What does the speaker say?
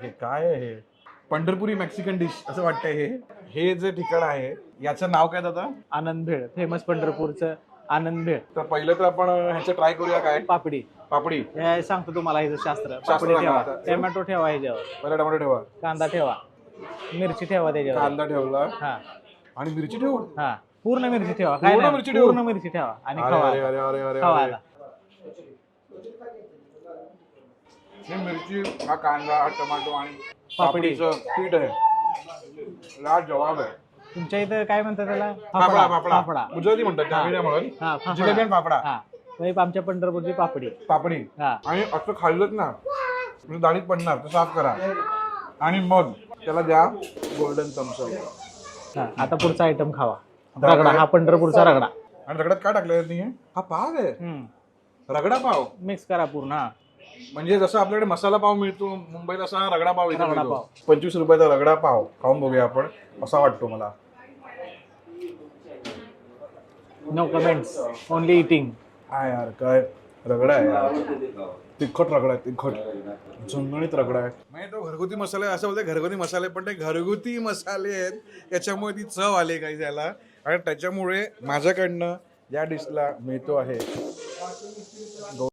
हे काय आहे हे? पंढरपुरी मेक्सिकन डिश असं वाटतंय हे. हे जे ठिकाण आहे याचं नाव काय दादा? आनंद भेळ, फेमस पंढरपूरचं आनंद भेळ. तर पहिलं तर आपण ह्याचं ट्राय करूया. काय? पापडी. पापडी. हे सांगतो तुम्हाला ह्याचं शास्त्र. पापडी ठेवा, आता. टोमॅटो ठेवा ह्याच्यावर, पहिला टमाटो ठेवा, कांदा ठेवा, मिरची ठेवा त्याच्यावर. कांदा ठेवला हा आणि मिरची ठेवू. हा पूर्ण मिरची ठेवा, पूर्ण काय नाही, मिरची ठेवू? पूर्ण मिरची ठेवा आणि अरे खवा अरे अरे अरे अरे खवा अरे. ही मिरची, हा कांदा, हा टमाटो आणि पापडी. पापडीचं पीठ आहे. लाट जवाब आहे. तुमच्या इथं काय म्हणतात त्याला? फाफडा. फाफडा फाफडा. गुजराती म्हणतात त्यावेळी म्हणून. हा जिलेबी आणि फाफडा. हा म्हणजे आमच्या पंढरपूरची पापडी. पापडी. हा आणि असं खाल्लंच ना म्हणजे दाढीत पडणार, तर साफ करा आणि मग त्याला द्या गोल्डन थम्सअप. हा आता पुढचा आयटम खावा. रगडा. हा पंढरपूरचा रगडा. आणि रगड्यात काय टाकलं नाही? हा पाव आहे, रगडा पाव. मिक्स करा पूर्ण. हा म्हणजे जसं आपल्याकडे मसाला पाव मिळतो मुंबईत, असा हा रगडा पाव इथे रगडा मिळतो. पाव. 25 रुपयाचा रगडा पाव खाऊन बघूया आपण, असा वाटतो मला. No comments, only eating. हा यार, काय रगडा आहे यार. तिखट रगडा आहे, तिखट झणझणीत रगडा आहे. म्हणजे तो घरगुती मसाले असं बोलते, घरगुती मसाले, पण ते घरगुती मसाले आहेत त्याच्यामुळे ती चव आली काही त्याला. आणि त्याच्यामुळे माझ्याकडनं या डिशला मिळतो आहे